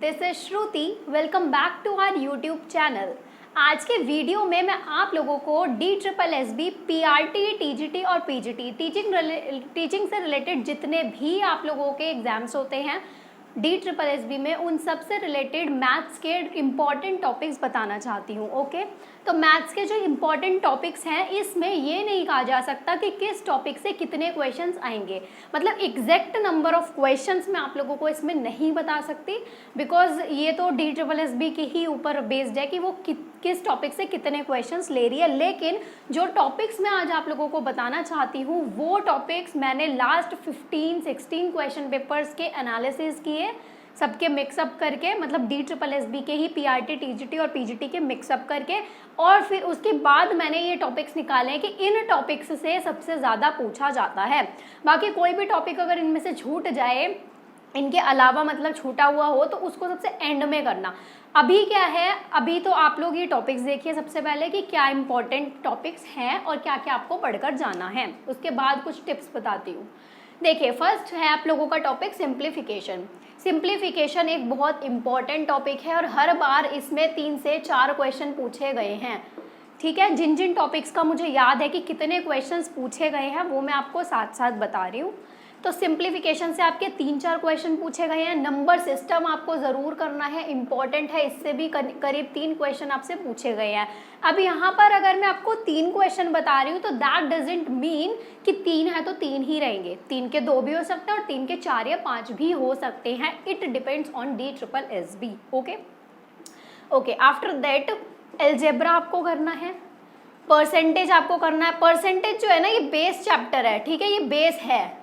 This is Shruti. Welcome back to our YouTube channel. आज के video में मैं आप लोगों को DSSB, PRT, TGT और PGT टीचिंग से रिलेटेड जितने भी आप लोगों के एग्जाम्स होते हैं DSSB में, उन सब से रिलेटेड मैथ्स के इम्पॉर्टेंट टॉपिक्स बताना चाहती हूँ। ओके, तो मैथ्स के जो इम्पॉर्टेंट टॉपिक्स हैं, इसमें ये नहीं कहा जा सकता कि किस टॉपिक से कितने क्वेश्चंस आएंगे, मतलब एग्जैक्ट नंबर ऑफ क्वेश्चंस मैं आप लोगों को इसमें नहीं बता सकती, बिकॉज ये तो DSSB के ही ऊपर बेस्ड है कि वो किस टॉपिक से कितने क्वेश्चंस ले रही है। लेकिन जो टॉपिक्स मैं आज आप लोगों को बताना चाहती हूँ, वो टॉपिक्स मैंने लास्ट 15-16 क्वेश्चन पेपर्स के एनालिसिस किए, सबके मिक्सअप करके, मतलब DSSB के ही PRT, TGT और PGT के मिक्सअप करके, और फिर उसके बाद मैंने ये टॉपिक्स निकाले हैं कि इन टॉपिक्स से सबसे ज़्यादा पूछा जाता है। बाकी कोई भी टॉपिक अगर इनमें से छूट जाए, इनके अलावा मतलब छूटा हुआ हो, तो उसको सबसे एंड में करना। अभी क्या है, अभी तो आप लोग ये टॉपिक्स देखिए सबसे पहले कि क्या इंपॉर्टेंट टॉपिक्स हैं और क्या क्या आपको पढ़कर जाना है। उसके बाद कुछ टिप्स बताती हूँ। देखिए, फर्स्ट है आप लोगों का टॉपिक सिंप्लीफिकेशन। सिंप्लीफिकेशन एक बहुत इंपॉर्टेंट टॉपिक है और हर बार इसमें 3 से 4 क्वेश्चन पूछे गए हैं। ठीक है, जिन जिन टॉपिक्स का मुझे याद है कि कितने क्वेश्चंस पूछे गए हैं, वो मैं आपको साथ साथ बता रही हूँ। तो सिंप्लीफिकेशन से आपके 3-4 क्वेश्चन पूछे गए हैं। नंबर सिस्टम आपको ज़रूर करना है, इंपॉर्टेंट है, इससे भी करीब 3 क्वेश्चन आपसे पूछे गए हैं। अब यहाँ पर अगर मैं आपको 3 क्वेश्चन बता रही हूँ, तो दैट डजेंट मीन कि 3 है तो 3 ही रहेंगे। 3 के 2 भी हो सकते हैं और 3 के 4 या 5 भी हो सकते हैं। It depends on DSSB। Okay, after that algebra आपको करना है, परसेंटेज आपको करना है। परसेंटेज जो है ना, ये बेस चैप्टर है, ठीक है, ये बेस है।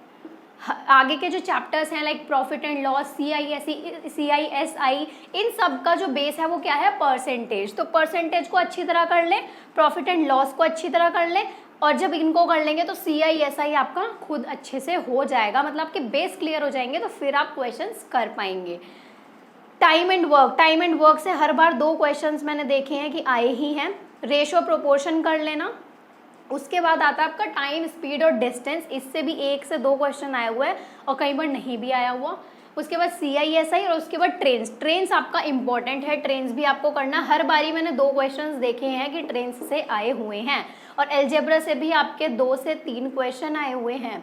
आगे के जो चैप्टर्स हैं like profit and loss, CISI, इन सब का जो बेस है वो क्या है, परसेंटेज। तो परसेंटेज को अच्छी तरह कर लें, प्रॉफिट एंड लॉस को अच्छी तरह कर लें, और जब इनको कर लेंगे तो CISI आपका खुद अच्छे से हो जाएगा, मतलब आपके बेस क्लियर हो जाएंगे, तो फिर आप क्वेश्चंस कर पाएंगे। टाइम एंड वर्क से हर बार 2 क्वेश्चंस मैंने देखे हैं कि आए ही हैं। रेशो प्रोपोर्शन कर लेना। उसके बाद आता है आपका टाइम, स्पीड और डिस्टेंस। इससे भी 1 से 2 क्वेश्चन आए हुए हैं और कई बार नहीं भी आया हुआ। उसके बाद CISI और उसके बाद ट्रेन्स आपका इंपॉर्टेंट है, ट्रेन्स भी आपको करना। हर बारी मैंने 2 क्वेश्चंस देखे हैं कि ट्रेन्स से आए हुए हैं। और अलजेब्रा से भी आपके 2 से 3 क्वेश्चन आए हुए हैं।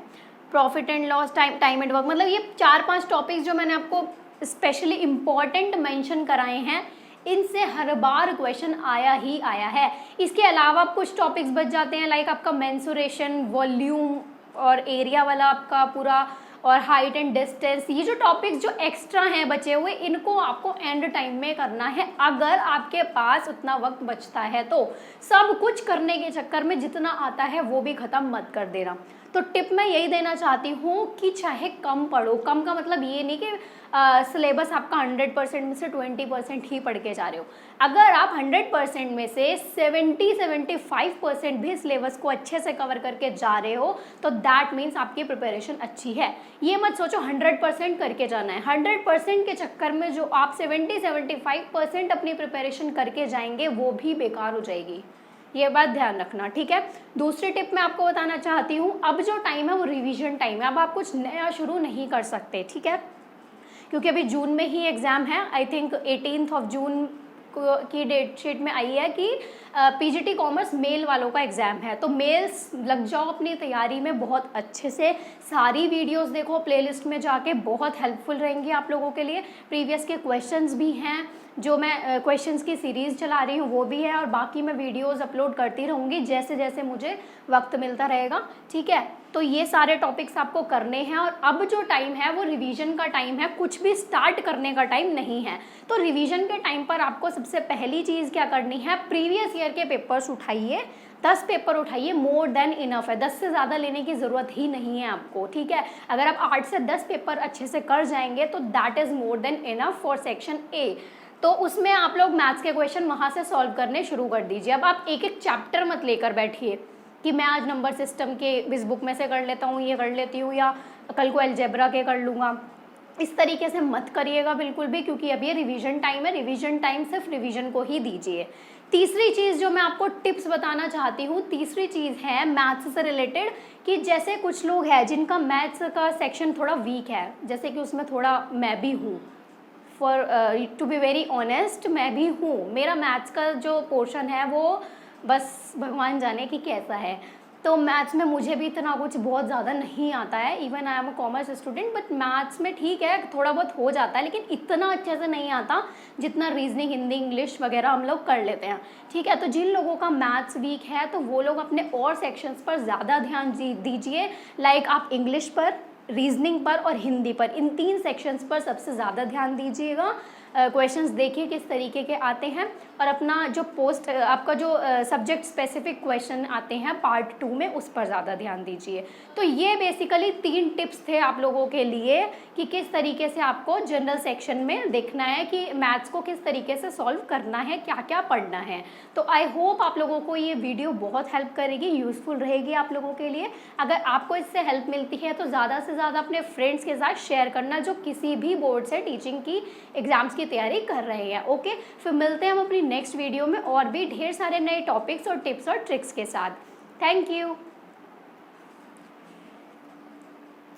Profit and loss, time and work, मतलब ये 4-5 टॉपिक्स जो मैंने आपको स्पेशली इम्पॉर्टेंट मेंशन कराए हैं, इनसे हर बार क्वेश्चन आया ही आया है। इसके अलावा कुछ टॉपिक्स बच जाते हैं, लाइक आपका मेंसुरेशन, वॉल्यूम और एरिया वाला आपका पूरा, और हाइट एंड डिस्टेंस। ये जो टॉपिक्स जो एक्स्ट्रा हैं बचे हुए, इनको आपको एंड टाइम में करना है, अगर आपके पास उतना वक्त बचता है तो। सब कुछ करने के चक्कर में जितना आता है वो भी ख़त्म मत कर देना। तो टिप मैं यही देना चाहती हूँ कि चाहे कम पढ़ो, कम का मतलब ये नहीं कि सिलेबस आपका 100% में से 20% ही पढ़ के जा रहे हो। अगर आप 100% में से 70-75% भी सिलेबस को अच्छे से कवर करके जा रहे हो, तो दैट मीन्स आपकी प्रिपरेशन अच्छी है। ये मत सोचो 100% करके जाना है। 100% के चक्कर में जो आप 70-75% अपनी प्रिपरेशन करके जाएंगे, वो भी बेकार हो जाएगी। ये बात ध्यान रखना, ठीक है। दूसरी टिप मैं आपको बताना चाहती हूँ, अब जो टाइम है वो रिवीजन टाइम है। अब आप कुछ नया शुरू नहीं कर सकते, ठीक है, क्योंकि अभी जून में ही एग्ज़ाम है। आई थिंक 18 जून की डेट शीट में आई है कि PGT कॉमर्स मेल वालों का एग्ज़ाम है। तो मेल्स लग जाओ अपनी तैयारी में बहुत अच्छे से। सारी वीडियोस देखो प्लेलिस्ट में जाके, बहुत हेल्पफुल रहेंगी आप लोगों के लिए। प्रीवियस के क्वेश्चंस भी हैं, जो मैं क्वेश्चंस की सीरीज़ चला रही हूँ वो भी है, और बाकी मैं वीडियोस अपलोड करती रहूँगी जैसे जैसे मुझे वक्त मिलता रहेगा, ठीक है। तो ये सारे टॉपिक्स आपको करने हैं, और अब जो टाइम है वो रिवीजन का टाइम है, कुछ भी स्टार्ट करने का टाइम नहीं है। तो रिवीजन के टाइम पर आपको सबसे पहली चीज़ क्या करनी है, प्रीवियस ईयर के पेपर्स उठाइए, 10 पेपर उठाइए, मोर देन इनफ है। 10 से ज़्यादा लेने की ज़रूरत ही नहीं है आपको, ठीक है। अगर आप 8 से 10 पेपर अच्छे से कर जाएंगे तो that is more than enough for section A। तो उसमें आप लोग मैथ्स के क्वेश्चन वहाँ से सॉल्व करने शुरू कर दीजिए। अब आप एक एक चैप्टर मत लेकर बैठिए कि मैं आज नंबर सिस्टम के इस बुक में से कर लेता हूँ, ये कर लेती हूँ, या कल को अलजेब्रा के कर लूँगा। इस तरीके से मत करिएगा बिल्कुल भी, क्योंकि अब ये रिवीजन टाइम है। रिवीजन टाइम सिर्फ रिवीजन को ही दीजिए। तीसरी चीज़ जो मैं आपको टिप्स बताना चाहती हूँ, तीसरी चीज़ है मैथ्स से रिलेटेड, कि जैसे कुछ लोग हैं जिनका मैथ्स का सेक्शन थोड़ा वीक है, जैसे कि उसमें थोड़ा मैं भी हूँ, for to be very honest मैं भी हूँ। मेरा मैथ्स का जो पोर्शन है वो बस भगवान जाने कि कैसा है। तो मैथ्स में मुझे भी इतना कुछ बहुत ज़्यादा नहीं आता है। Even I am a commerce student, but maths में ठीक है, थोड़ा बहुत हो जाता है, लेकिन इतना अच्छे से नहीं आता जितना रीजनिंग, हिंदी, इंग्लिश वगैरह हम लोग कर लेते हैं। ठीक है, तो जिन लोगों का मैथ्स वीक है तो वो लोग अपने और सेक्शंस पर ज़्यादा ध्यान दीजिए। लाइक आप इंग्लिश पर, रीजनिंग पर और हिंदी पर, इन 3 सेक्शंस पर सबसे ज़्यादा ध्यान दीजिएगा। क्वेश्चंस देखिए किस तरीके के आते हैं, और अपना जो आपका जो सब्जेक्ट स्पेसिफिक क्वेश्चन आते हैं पार्ट 2 में, उस पर ज़्यादा ध्यान दीजिए। तो ये बेसिकली 3 टिप्स थे आप लोगों के लिए कि किस तरीके से आपको जनरल सेक्शन में देखना है कि मैथ्स को किस तरीके से सॉल्व करना है, क्या क्या पढ़ना है। तो आई होप आप लोगों को ये वीडियो बहुत हेल्प करेगी, यूज़फुल रहेगी आप लोगों के लिए। अगर आपको इससे हेल्प मिलती है तो ज़्यादा से ज़्यादा अपने फ्रेंड्स के साथ शेयर करना जो किसी भी बोर्ड से टीचिंग की एग्जाम्स की तैयारी कर रहे हैं। ओके, फिर मिलते हैं हम अपनी नेक्स्ट वीडियो में और भी ढेर सारे नए टॉपिक्स और टिप्स और ट्रिक्स के साथ। Thank you.